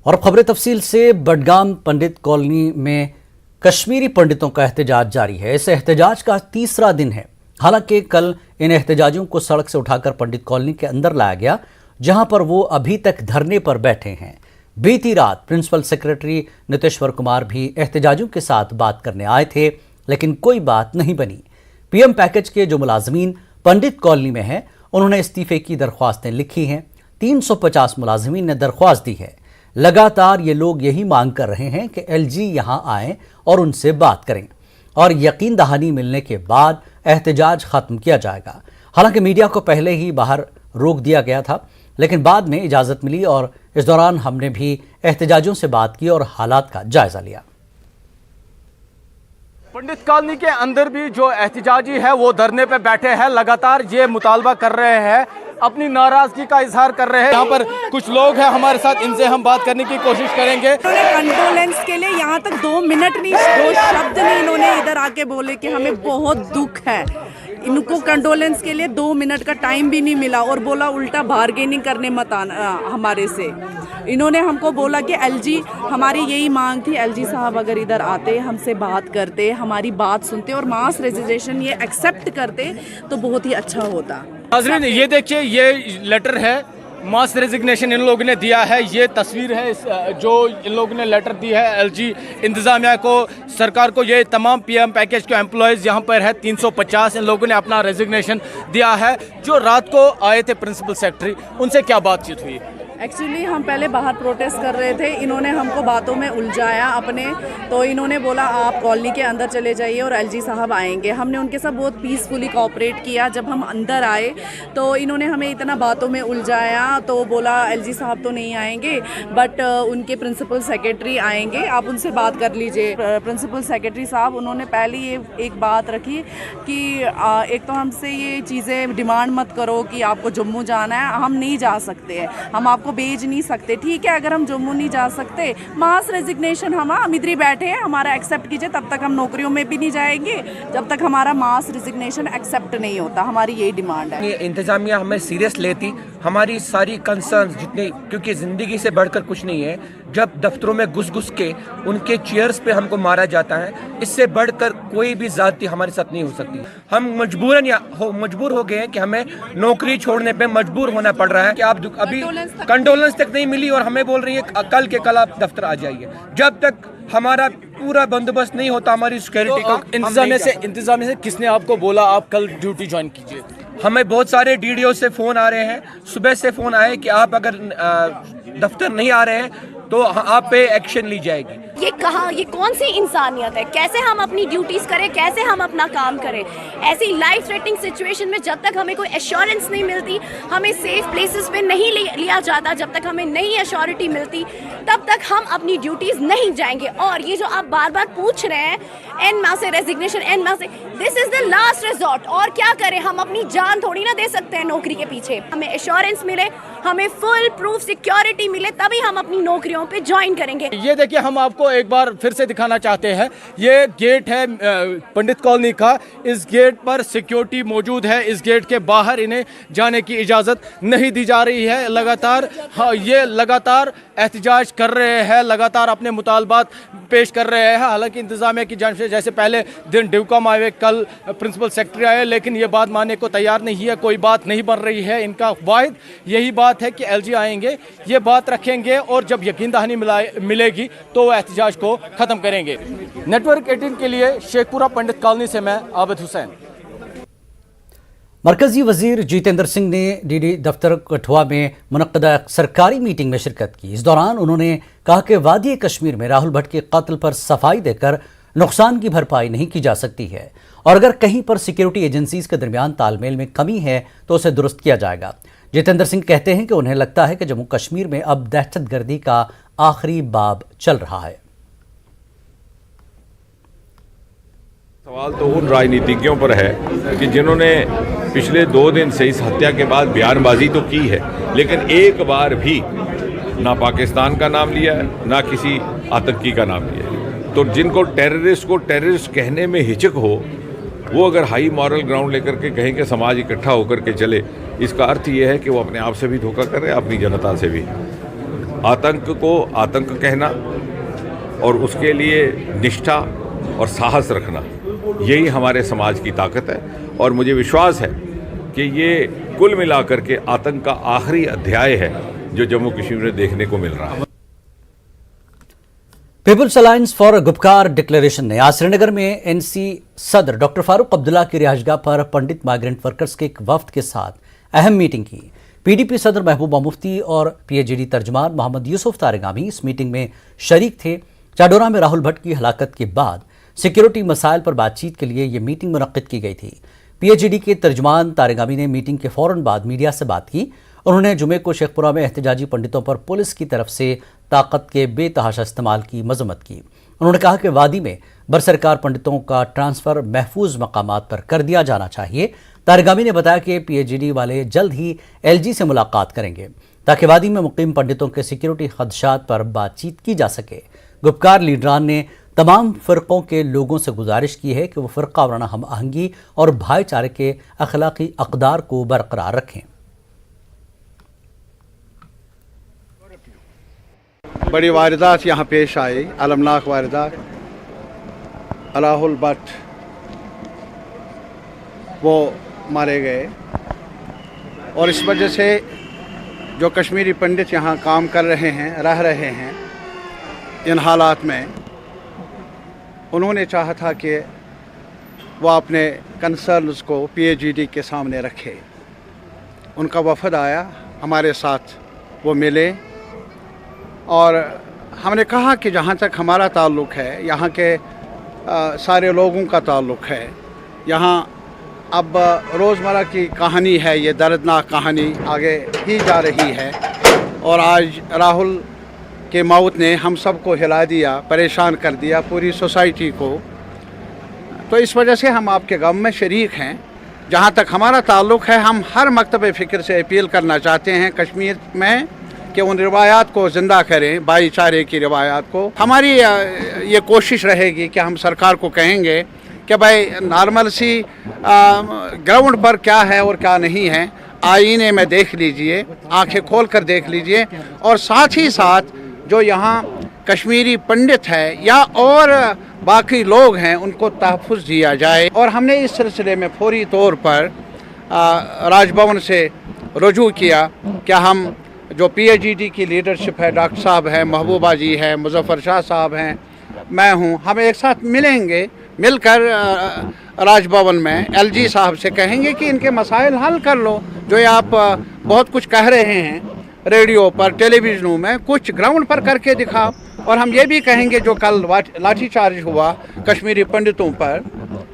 और खबरें तफसील से। बडगाम पंडित कॉलोनी में कश्मीरी पंडितों का एहतजाज जारी है। इस एहतजाज का तीसरा दिन है। हालांकि कल इन एहतजाजियों को सड़क से उठाकर पंडित कॉलोनी के अंदर लाया गया, जहां पर वो अभी तक धरने पर बैठे हैं। बीती रात प्रिंसिपल सेक्रेटरी नितेश्वर कुमार भी एहतजाजियों के साथ बात करने आए थे, लेकिन कोई बात नहीं बनी। पीएम पैकेज के जो मुलाजमीन पंडित कॉलोनी में हैं, उन्होंने इस्तीफे की दरख्वास्तें लिखी हैं। 350 मुलाजमीन ने दरख्वास्त दी है। लगातार ये लोग यही मांग कर रहे हैं कि एलजी यहां आए और उनसे बात करें और यकीन दहानी मिलने के बाद एहतजाज खत्म किया जाएगा। हालांकि मीडिया को पहले ही बाहर रोक दिया गया था, लेकिन बाद में इजाजत मिली और इस दौरान हमने भी एहतजाजियों से बात की और हालात का जायजा लिया। पंडित कॉलोनी के अंदर भी जो एहतजाजी है वो धरने पे बैठे हैं। लगातार ये मुतालबा कर रहे हैं, अपनी नाराजगी का इजहार कर रहे हैं। यहाँ पर कुछ लोग हैं हमारे साथ, इनसे हम बात करने की कोशिश करेंगे। कंडोलेंस के लिए यहाँ तक 2 मिनट नहीं, 2 शब्द नहीं इन्होंने इधर आके बोले कि हमें बहुत दुख है। इनको कंडोलेंस के लिए 2 मिनट का टाइम भी नहीं मिला और बोला उल्टा बार्गेनिंग करने मत आना हमारे से। इन्होंने हमको बोला कि एलजी, हमारी यही मांग थी, एलजी साहब अगर इधर आते, हमसे बात करते, हमारी बात सुनते और मास रेजिग्नेशन ये एक्सेप्ट करते तो बहुत ही अच्छा होता। नाज़रीन, ये देखिए, ये लेटर है, मास रेजिग्नेशन इन लोगों ने दिया है। ये तस्वीर है जो इन लोगों ने लेटर दी है एलजी इंतज़ामिया को, सरकार को। ये तमाम पीएम पैकेज के एम्प्लॉयज़ यहाँ पर है 350, इन लोगों ने अपना रेजिग्नेशन दिया है। जो रात को आए थे प्रिंसिपल सेक्रेटरी, उनसे क्या बातचीत हुई? एक्चुअली हम पहले बाहर प्रोटेस्ट कर रहे थे, इन्होंने हमको बातों में उलझाया अपने, तो इन्होंने बोला आप कॉलोनी के अंदर चले जाइए और एलजी साहब आएंगे। हमने उनके साथ बहुत पीसफुली कोऑपरेट किया। जब हम अंदर आए तो इन्होंने हमें इतना बातों में उलझाया, तो बोला एलजी साहब तो नहीं आएंगे बट उनके प्रिंसिपल सेक्रेटरी आएंगे, आप उनसे बात कर लीजिए। प्रिंसिपल सेक्रेटरी साहब उन्होंने पहले ये एक बात रखी कि एक तो हमसे ये चीज़ें डिमांड मत करो कि आपको जम्मू जाना है, हम नहीं जा सकते हैं, हम आपको भेज नहीं सकते। ठीक है, अगर हम जम्मू नहीं जा सकते, मास रेजिग्नेशन हम इधर ही बैठे हैं, हमारा एक्सेप्ट कीजिए। तब तक हम नौकरियों में भी नहीं जाएंगे जब तक हमारा मास रेजिग्नेशन एक्सेप्ट नहीं होता। हमारी यही डिमांड है। इंतजामिया हमें सीरियस लेती, हमारी सारी कंसर्न्स जितने, क्योंकि ज़िंदगी से बढ़कर कुछ नहीं है। जब दफ्तरों में घुस के उनके चेयर्स पे हमको मारा जाता है, इससे बढ़कर कोई भी ज़्यादती हमारे साथ नहीं हो सकती। हम मजबूर हो गए हैं कि हमें नौकरी छोड़ने पे मजबूर होना पड़ रहा है कि आप अभी कंडोलेंस तक नहीं मिली और हमें बोल रही है कल के कल आप दफ्तर आ जाइए। जब तक हमारा पूरा बंदोबस्त नहीं होता हमारी सिक्योरिटी को, इंतजामिया से किसने आपको बोला आप कल ड्यूटी ज्वाइन कीजिए? हमें बहुत सारे डीडीओ से फ़ोन आ रहे हैं, सुबह से फ़ोन आए कि आप अगर दफ्तर नहीं आ रहे हैं तो आप पे एक्शन ली जाएगी। ये कौन सी इंसानियत है? कैसे हम अपनी ड्यूटीज करें, कैसे हम अपना काम करें? ऐसी लाइफ थ्रेटनिंग सिचुएशन में जब तक हमें कोई एश्योरेंस नहीं मिलती, हमें सेफ प्लेसेस पे नहीं लिया जाता, जब तक हमें नई एश्योरिटी मिलती, तब तक हम अपनी ड्यूटीज नहीं जाएंगे। और ये जो आप बार बार पूछ रहे हैं एन माह से रेजिग्नेशन, एन माह से, this is the last resort. और क्या करें, हम अपनी जान थोड़ी ना दे सकते हैं नौकरी के पीछे। हमें एश्योरेंस मिले, हमें फुल प्रूफ सिक्योरिटी मिले, तभी हम अपनी नौकरियों पे ज्वाइन करेंगे। ये देखिए, हम आपको एक बार फिर से दिखाना चाहते हैं। ये गेट है पंडित कॉलोनी का, इस गेट पर सिक्योरिटी मौजूद है। इस गेट के बाहर इन्हें जाने की इजाज़त नहीं दी जा रही है। लगातार ये लगातार एहतजाज कर रहे हैं, लगातार अपने मुतालबात पेश कर रहे हैं। हालांकि इंतजामिया की जानिब से जैसे पहले दिन ड्यूकम आए, कल प्रिंसिपल सेक्रेटरी आए, लेकिन ये बात मानने को तैयार नहीं है, कोई बात नहीं बन रही है। इनका वाहिद यही बात है कि एलजी आएंगे, ये बात रखेंगे और जब यकीन दहानी मिलेगी तो वो एहतजाज को ख़त्म करेंगे। नेटवर्क 18 के लिए शेखपुरा पंडित कॉलोनी से मैं आबिद हुसैन। मरकजी वजीर जितेंद्र सिंह ने डीडी दफ्तर कठुआ में मुनक्कदा सरकारी मीटिंग में शिरकत की। इस दौरान उन्होंने कहा कि वादी कश्मीर में राहुल भट्ट के कत्ल पर सफाई देकर नुकसान की भरपाई नहीं की जा सकती है और अगर कहीं पर सिक्योरिटी एजेंसीज के दरमियान तालमेल में कमी है तो उसे दुरुस्त किया जाएगा। जितेंद्र सिंह कहते हैं कि उन्हें लगता है कि जम्मू कश्मीर में अब दहशतगर्दी का आखिरी बाब चल रहा है। सवाल तो उन राजनीतिज्ञों पर है कि जिन्होंने पिछले 2 दिन से इस हत्या के बाद बयानबाजी तो की है, लेकिन एक बार भी ना पाकिस्तान का नाम लिया है, ना किसी आतंकी का नाम लिया है। तो जिनको टेररिस्ट को टेररिस्ट कहने में हिचक हो, वो अगर हाई मॉरल ग्राउंड लेकर के कहें कि समाज इकट्ठा होकर के चले, इसका अर्थ ये है कि वो अपने आप से भी धोखा कर रहे हैं, अपनी जनता से भी। आतंक को आतंक कहना और उसके लिए निष्ठा और साहस रखना, यही हमारे समाज की ताकत है। और मुझे विश्वास है कि ये कुल मिलाकर के आतंक का आखिरी अध्याय है जो जम्मू कश्मीर में देखने को मिल रहा है। People's Alliance for Gupkar Declaration ने आज श्रीनगर में एनसी सदर डॉक्टर फारूक अब्दुल्ला की रिहाइशगाह पर पंडित माइग्रेंट वर्कर्स के एक वफ्द के साथ अहम मीटिंग की। पीडीपी सदर महबूबा मुफ्ती और पीएचडी तर्जुमान मोहम्मद यूसुफ तारिगामी इस मीटिंग में शरीक थे। चाडोरा में राहुल भट्ट की हलाकत के बाद सिक्योरिटी मसाइल पर बातचीत के लिए यह मीटिंग मुनक्किद की गई थी। पीएचडी के तर्जुमान तारिगामी ने मीटिंग के फौरन बाद मीडिया से बात की। उन्होंने जुमे को शेखपुरा में एहतजाजी पंडितों पर पुलिस की तरफ से ताकत के बेतहाशा इस्तेमाल की मजम्मत की। उन्होंने कहा कि वादी में बरसरकार पंडितों का ट्रांसफर महफूज मकामात पर कर दिया जाना चाहिए। तारिगामी ने बताया कि पीएचडी वाले जल्द ही एलजी से मुलाकात करेंगे ताकि वादी में मुकीम पंडितों के सिक्योरिटी खदशात पर बातचीत की जा सके। गुपकार लीडरान ने तमाम फ़िरक़ों के लोगों से गुजारिश की है कि वो फ़िरक़ा वाराना हम आहंगी और भाईचारे के अखलाकी अक़दार को बरकरार रखें। बड़ी वारदात यहाँ पेश आई, अलमनाक वारदात। राहुल भट्ट वो मारे गए और इस वजह से जो कश्मीरी पंडित यहाँ काम कर रहे हैं, रह रहे हैं, इन हालात में उन्होंने चाहा था कि वो अपने कंसर्न्स को पीएचडी के सामने रखे। उनका वफद आया, हमारे साथ वो मिले और हमने कहा कि जहाँ तक हमारा ताल्लुक़ है, यहाँ के सारे लोगों का ताल्लुक़ है, यहाँ अब रोज़मर्रा की कहानी है, ये दर्दनाक कहानी आगे ही जा रही है। और आज राहुल के मौत ने हम सबको हिला दिया, परेशान कर दिया, पूरी सोसाइटी को। तो इस वजह से हम आपके गम में शरीक हैं। जहाँ तक हमारा ताल्लुक़ है, हम हर मकतब फ़िक्र से अपील करना चाहते हैं कश्मीर में कि उन रिवायात को ज़िंदा करें, भाईचारे की रिवायात को। हमारी ये कोशिश रहेगी कि हम सरकार को कहेंगे कि भाई नॉर्मल सी ग्राउंड पर क्या है और क्या नहीं है, आईने में देख लीजिए, आंखें खोल कर देख लीजिए। और साथ ही साथ जो यहाँ कश्मीरी पंडित है या और बाकी लोग हैं, उनको तहफ़्फ़ुज़ दिया जाए। और हमने इस सिलसिले में फौरी तौर पर राजभवन से रुजू किया कि हम जो पीएचडी की लीडरशिप है, डॉक्टर साहब हैं, महबूबा जी हैं, मुज़फ़्फ़र शाह साहब हैं, मैं हूँ, हम एक साथ मिलेंगे। मिलकर राजभवन में एलजी साहब से कहेंगे कि इनके मसाइल हल कर लो। जो ये आप बहुत कुछ कह रहे हैं रेडियो पर, टेलीविज़नों में, कुछ ग्राउंड पर करके दिखाओ। और हम ये भी कहेंगे जो कल लाठीचार्ज हुआ कश्मीरी पंडितों पर,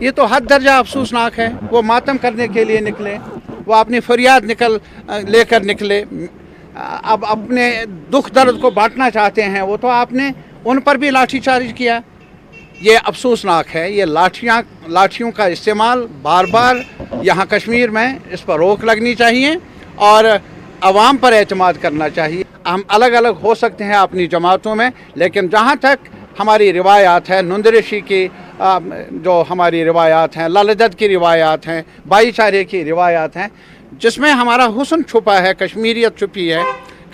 ये तो हद दर्जा अफसोसनाक है। वो मातम करने के लिए निकले, वो अपनी फरियाद लेकर निकले, अब अपने दुख दर्द को बांटना चाहते हैं वो, तो आपने उन पर भी लाठीचार्ज किया। ये अफसोसनाक है। ये लाठियों का इस्तेमाल बार बार यहाँ कश्मीर में, इस पर रोक लगनी चाहिए और अवाम पर एतमाद करना चाहिए। हम अलग अलग हो सकते हैं अपनी जमातों में, लेकिन जहाँ तक हमारी रिवायात है, नुंदरशी की जो हमारी रिवायात हैं, ललदत की रिवायात हैं, भाईचारे की रिवायात हैं, जिसमें हमारा हुस्न छुपा है, कश्मीरियत छुपी है,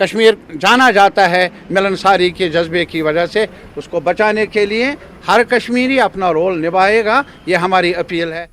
कश्मीर जाना जाता है मिलनसारी के जज्बे की वजह से, उसको बचाने के लिए हर कश्मीरी अपना रोल निभाएगा। ये हमारी अपील है।